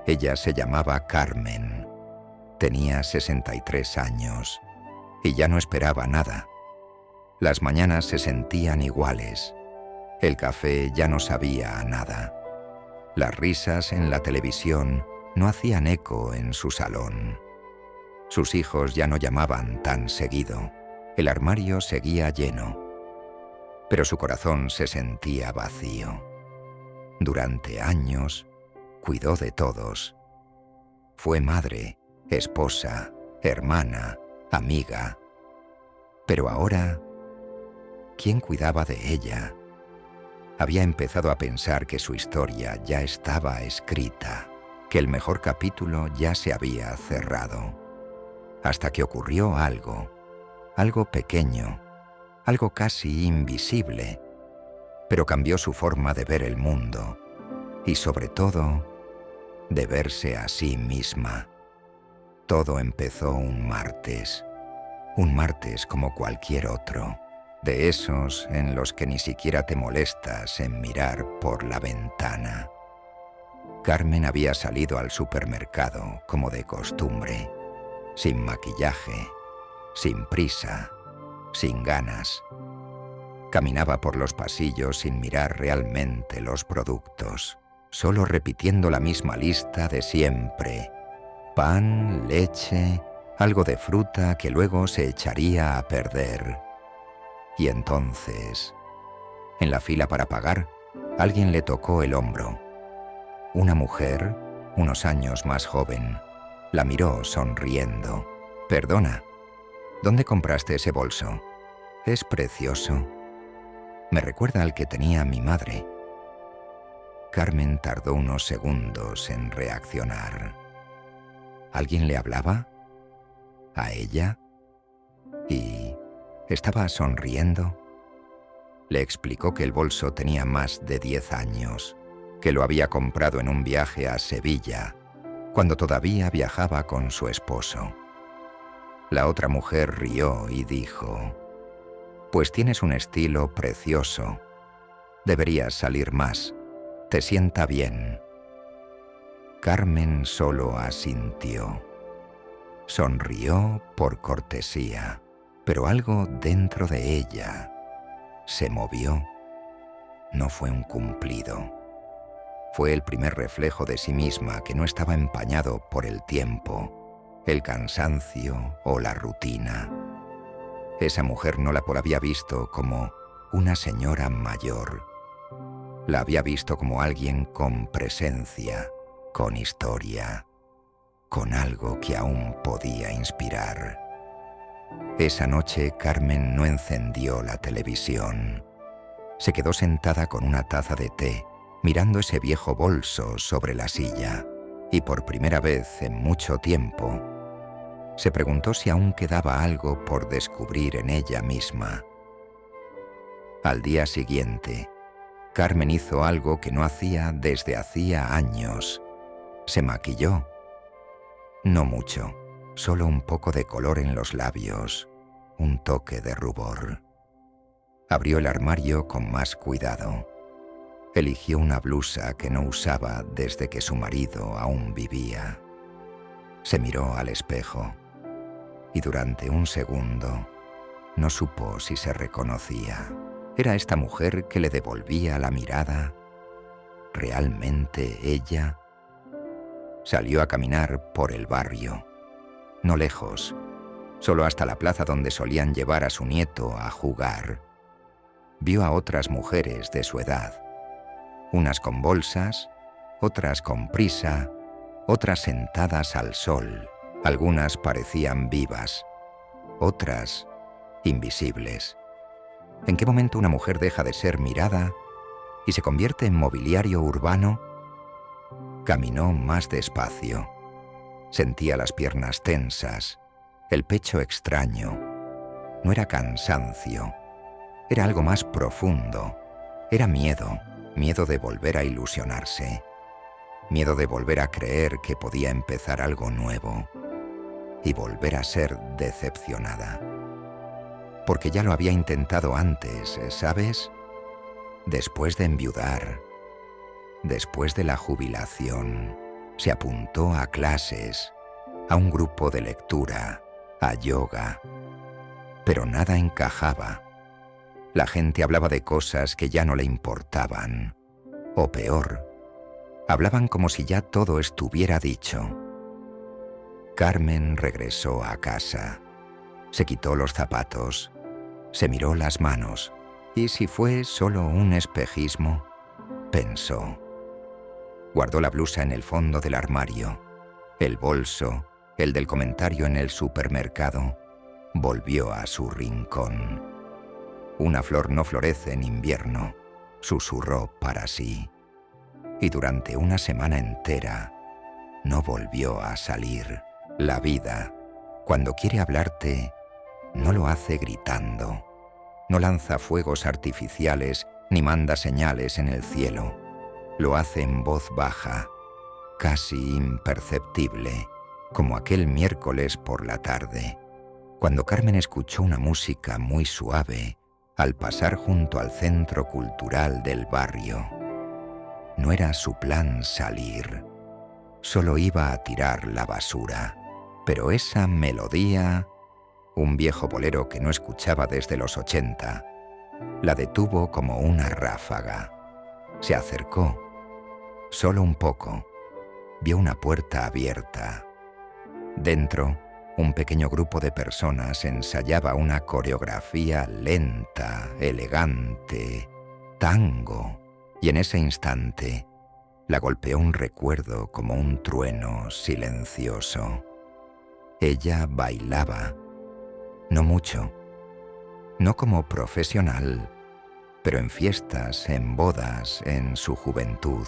Ella se llamaba Carmen. Tenía 63 años y ya no esperaba nada. Las mañanas se sentían iguales. El café ya no sabía a nada. Las risas en la televisión no hacían eco en su salón. Sus hijos ya no llamaban tan seguido. El armario seguía lleno. Pero su corazón se sentía vacío. Durante años, cuidó de todos. Fue madre, esposa, hermana, amiga. Pero ahora, ¿quién cuidaba de ella? Había empezado a pensar que su historia ya estaba escrita, que el mejor capítulo ya se había cerrado. Hasta que ocurrió algo pequeño, algo casi invisible, pero cambió su forma de ver el mundo y sobre todo de verse a sí misma. Todo empezó un martes como cualquier otro, de esos en los que ni siquiera te molestas en mirar por la ventana. Carmen había salido al supermercado como de costumbre, sin maquillaje, sin prisa, sin ganas. Caminaba por los pasillos sin mirar realmente los productos, solo repitiendo la misma lista de siempre: pan, leche, algo de fruta que luego se echaría a perder. Y entonces, en la fila para pagar, alguien le tocó el hombro. Una mujer, unos años más joven, la miró sonriendo. «Perdona, ¿dónde compraste ese bolso? Es precioso. Me recuerda al que tenía mi madre». Carmen tardó unos segundos en reaccionar. ¿Alguien le hablaba? ¿A ella? ¿Y estaba sonriendo? Le explicó que el bolso tenía más de 10 años, que lo había comprado en un viaje a Sevilla, cuando todavía viajaba con su esposo. La otra mujer rió y dijo: «Pues tienes un estilo precioso. Deberías salir más. Te sienta bien». Carmen solo asintió. Sonrió por cortesía, pero algo dentro de ella se movió. No fue un cumplido. Fue el primer reflejo de sí misma que no estaba empañado por el tiempo, el cansancio o la rutina. Esa mujer no la había visto como una señora mayor. La había visto como alguien con presencia, con historia, con algo que aún podía inspirar. Esa noche Carmen no encendió la televisión. Se quedó sentada con una taza de té, mirando ese viejo bolso sobre la silla, y por primera vez en mucho tiempo se preguntó si aún quedaba algo por descubrir en ella misma. Al día siguiente, Carmen hizo algo que no hacía desde hacía años. Se maquilló. No mucho, solo un poco de color en los labios, un toque de rubor. Abrió el armario con más cuidado. Eligió una blusa que no usaba desde que su marido aún vivía. Se miró al espejo y durante un segundo no supo si se reconocía. ¿Era esta mujer que le devolvía la mirada realmente ella? Salió a caminar por el barrio, no lejos, solo hasta la plaza donde solían llevar a su nieto a jugar. Vio a otras mujeres de su edad, unas con bolsas, otras con prisa, otras sentadas al sol. Algunas parecían vivas, otras invisibles. ¿En qué momento una mujer deja de ser mirada y se convierte en mobiliario urbano? Caminó más despacio. Sentía las piernas tensas, el pecho extraño. No era cansancio, era algo más profundo. Era miedo, miedo de volver a ilusionarse, miedo de volver a creer que podía empezar algo nuevo y volver a ser decepcionada. Porque ya lo había intentado antes, ¿sabes? Después de enviudar, después de la jubilación, Se apuntó a clases, a un grupo de lectura, a yoga, pero nada encajaba. La gente hablaba de cosas que ya no le importaban, o peor, hablaban como si ya todo estuviera dicho. Carmen regresó a casa, se quitó los zapatos, se miró las manos, y si fue solo un espejismo, pensó. Guardó la blusa en el fondo del armario, el bolso, el del comentario en el supermercado, volvió a su rincón. Una flor no florece en invierno, susurró para sí. Y durante una semana entera no volvió a salir. La vida, cuando quiere hablarte, no lo hace gritando. No lanza fuegos artificiales ni manda señales en el cielo. Lo hace en voz baja, casi imperceptible, como aquel miércoles por la tarde, cuando Carmen escuchó una música muy suave al pasar junto al centro cultural del barrio. No era su plan salir, solo iba a tirar la basura, pero esa melodía, un viejo bolero que no escuchaba desde los 80, la detuvo como una ráfaga. Se acercó, solo un poco, vio una puerta abierta. Dentro, un pequeño grupo de personas ensayaba una coreografía lenta, elegante, tango, y en ese instante la golpeó un recuerdo como un trueno silencioso. Ella bailaba, no mucho, no como profesional, pero en fiestas, en bodas, en su juventud.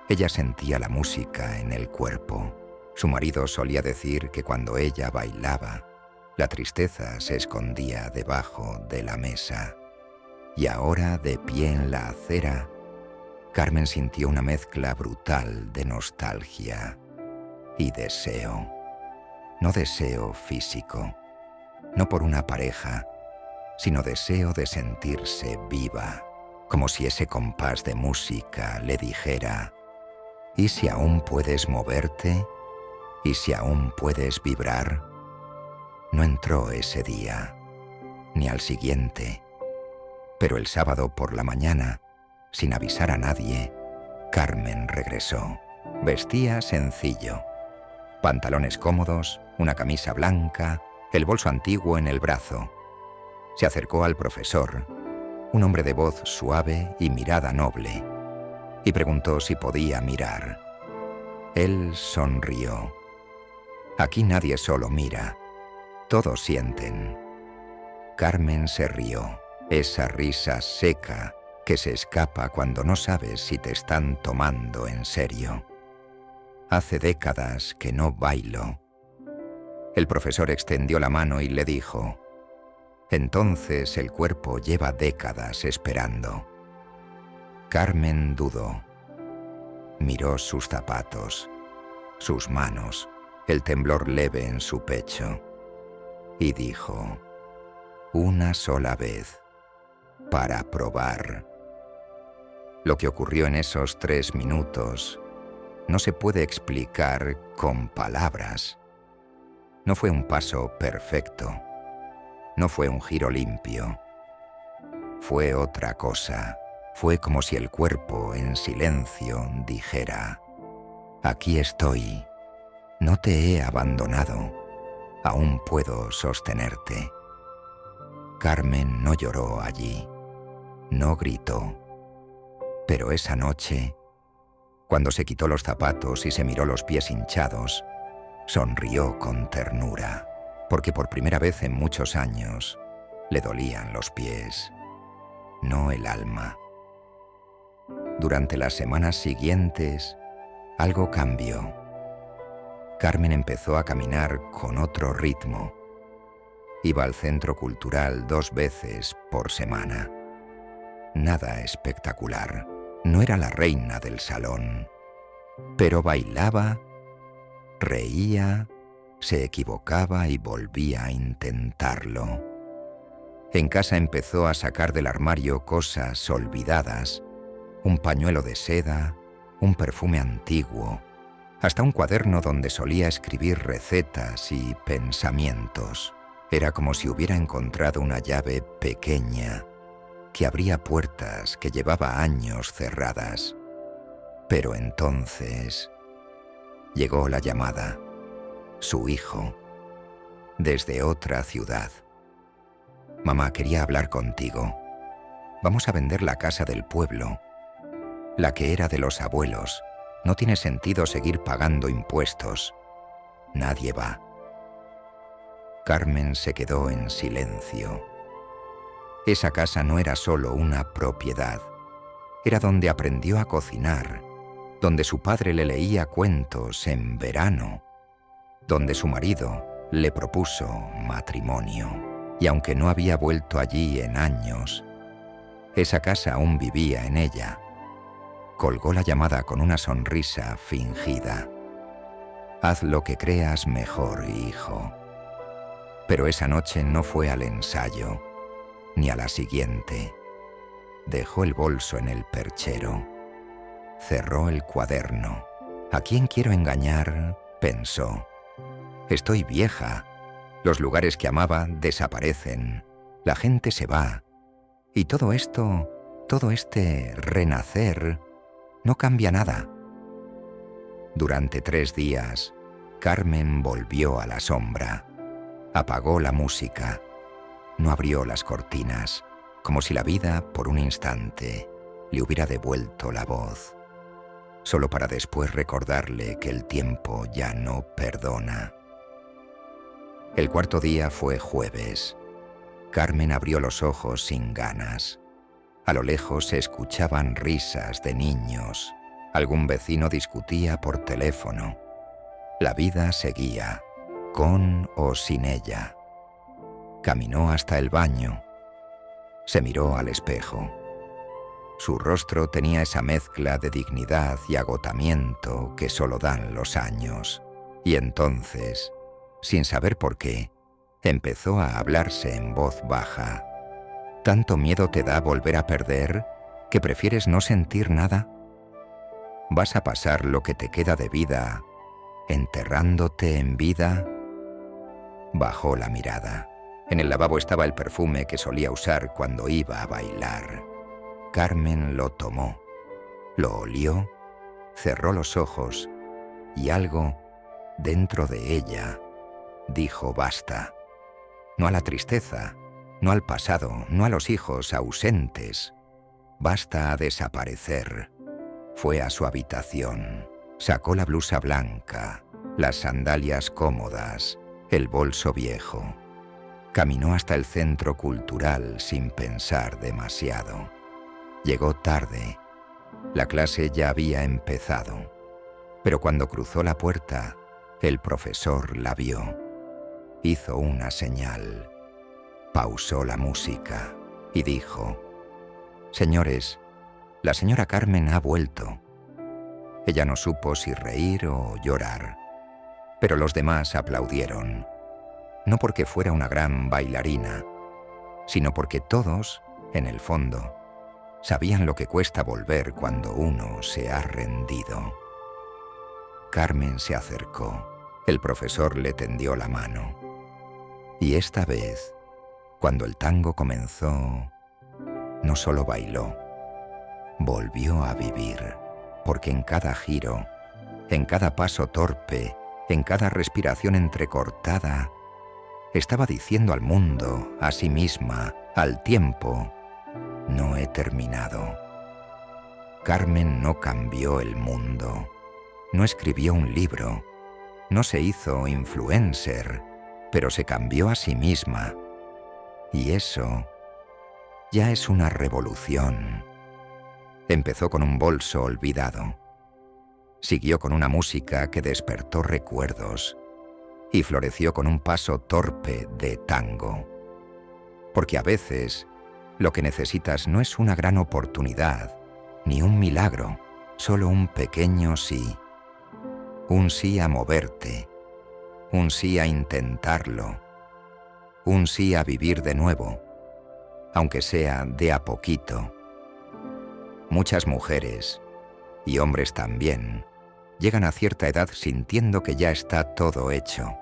Ella sentía la música en el cuerpo. Su marido solía decir que cuando ella bailaba, la tristeza se escondía debajo de la mesa. Y ahora, de pie en la acera, Carmen sintió una mezcla brutal de nostalgia y deseo. No deseo físico, no por una pareja, sino deseo de sentirse viva, como si ese compás de música le dijera: ¿y si aún puedes moverte? ¿Y si aún puedes vibrar? No entró ese día, ni al siguiente, pero el sábado por la mañana, sin avisar a nadie, Carmen regresó. Vestía sencillo, pantalones cómodos, una camisa blanca, el bolso antiguo en el brazo. Se acercó al profesor, un hombre de voz suave y mirada noble, y preguntó si podía mirar. Él sonrió. Aquí nadie solo mira, todos sienten. Carmen se rió, esa risa seca que se escapa cuando no sabes si te están tomando en serio. Hace décadas que no bailo. El profesor extendió la mano y le dijo: entonces el cuerpo lleva décadas esperando. Carmen dudó. Miró sus zapatos, sus manos, el temblor leve en su pecho, y dijo: una sola vez, para probar. Lo que ocurrió en esos 3 minutos no se puede explicar con palabras. No fue un paso perfecto, no fue un giro limpio. Fue otra cosa. Fue como si el cuerpo, en silencio, dijera: aquí estoy, no te he abandonado, aún puedo sostenerte. Carmen no lloró allí, no gritó, pero esa noche, cuando se quitó los zapatos y se miró los pies hinchados, sonrió con ternura, porque por primera vez en muchos años le dolían los pies, no el alma. Durante las semanas siguientes, algo cambió. Carmen empezó a caminar con otro ritmo. Iba al centro cultural 2 veces por semana. Nada espectacular. No era la reina del salón. Pero bailaba, reía, se equivocaba y volvía a intentarlo. En casa empezó a sacar del armario cosas olvidadas, un pañuelo de seda, un perfume antiguo, hasta un cuaderno donde solía escribir recetas y pensamientos. Era como si hubiera encontrado una llave pequeña que abría puertas que llevaba años cerradas. Pero entonces llegó la llamada. Su hijo, desde otra ciudad. Mamá, quería hablar contigo. Vamos a vender la casa del pueblo, la que era de los abuelos. No tiene sentido seguir pagando impuestos. Nadie va. Carmen se quedó en silencio. Esa casa no era solo una propiedad. Era donde aprendió a cocinar, donde su padre le leía cuentos en verano, donde su marido le propuso matrimonio. Y aunque no había vuelto allí en años, esa casa aún vivía en ella. Colgó la llamada con una sonrisa fingida. Haz lo que creas mejor, hijo. Pero esa noche no fue al ensayo, ni a la siguiente. Dejó el bolso en el perchero. Cerró el cuaderno. ¿A quién quiero engañar?, pensó. Estoy vieja. Los lugares que amaba desaparecen. La gente se va. Y todo este renacer, no cambia nada. Durante 3 días, Carmen volvió a la sombra. Apagó la música. No abrió las cortinas, como si la vida, por un instante, le hubiera devuelto la voz. Solo para después recordarle que el tiempo ya no perdona. El 4.º día fue jueves. Carmen abrió los ojos sin ganas. A lo lejos se escuchaban risas de niños. Algún vecino discutía por teléfono. La vida seguía, con o sin ella. Caminó hasta el baño. Se miró al espejo. Su rostro tenía esa mezcla de dignidad y agotamiento que solo dan los años. Y entonces, sin saber por qué, empezó a hablarse en voz baja. ¿Tanto miedo te da volver a perder que prefieres no sentir nada? ¿Vas a pasar lo que te queda de vida enterrándote en vida? Bajó la mirada. En el lavabo estaba el perfume que solía usar cuando iba a bailar. Carmen lo tomó, lo olió, cerró los ojos y algo dentro de ella dijo basta. No a la tristeza, no al pasado, no a los hijos ausentes. Basta a desaparecer. Fue a su habitación, sacó la blusa blanca, las sandalias cómodas, el bolso viejo. Caminó hasta el centro cultural sin pensar demasiado. Llegó tarde. La clase ya había empezado. Pero cuando cruzó la puerta, el profesor la vio. Hizo una señal. Pausó la música y dijo: «Señores, la señora Carmen ha vuelto». Ella no supo si reír o llorar, pero los demás aplaudieron. No porque fuera una gran bailarina, sino porque todos, en el fondo, sabían lo que cuesta volver cuando uno se ha rendido. Carmen se acercó. El profesor le tendió la mano. Y esta vez, cuando el tango comenzó, no solo bailó, volvió a vivir, porque en cada giro, en cada paso torpe, en cada respiración entrecortada, estaba diciendo al mundo, a sí misma, al tiempo: no he terminado. Carmen no cambió el mundo, no escribió un libro, no se hizo influencer, pero se cambió a sí misma. Y eso ya es una revolución. Empezó con un bolso olvidado. Siguió con una música que despertó recuerdos y floreció con un paso torpe de tango. Porque a veces lo que necesitas no es una gran oportunidad, ni un milagro, solo un pequeño sí. Un sí a moverte, un sí a intentarlo, un sí a vivir de nuevo, aunque sea de a poquito. Muchas mujeres, y hombres también, llegan a cierta edad sintiendo que ya está todo hecho,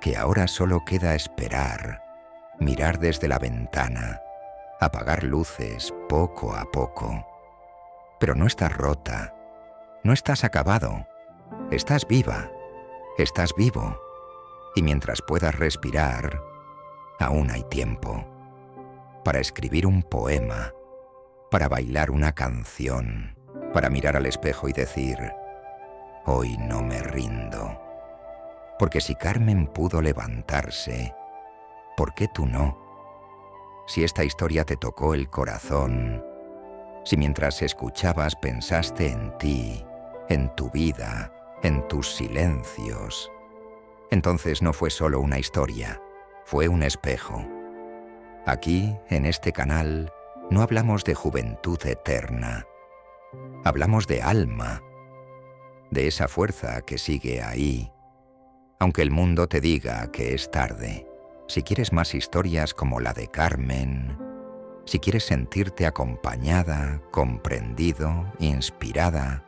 que ahora solo queda esperar, mirar desde la ventana, apagar luces poco a poco. Pero no estás rota, no estás acabado, estás viva, estás vivo, y mientras puedas respirar, aún hay tiempo para escribir un poema, para bailar una canción, para mirar al espejo y decir: hoy no me rindo. Porque si Carmen pudo levantarse, ¿por qué tú no? Si esta historia te tocó el corazón, si mientras escuchabas pensaste en ti, en tu vida, en tus silencios, entonces no fue solo una historia, fue un espejo. Aquí, en este canal, no hablamos de juventud eterna, hablamos de alma, de esa fuerza que sigue ahí, aunque el mundo te diga que es tarde. Si quieres más historias como la de Carmen, si quieres sentirte acompañada, comprendido, inspirada,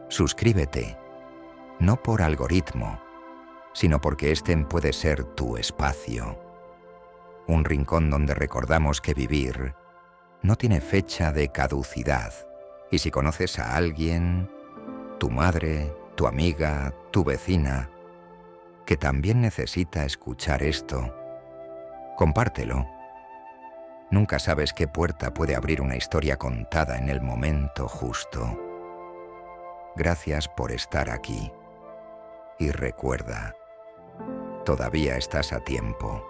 suscríbete, no por algoritmo, sino porque este puede ser tu espacio, un rincón donde recordamos que vivir no tiene fecha de caducidad, y si conoces a alguien, tu madre, tu amiga, tu vecina, que también necesita escuchar esto, compártelo. Nunca sabes qué puerta puede abrir una historia contada en el momento justo. Gracias por estar aquí. Y recuerda, todavía estás a tiempo.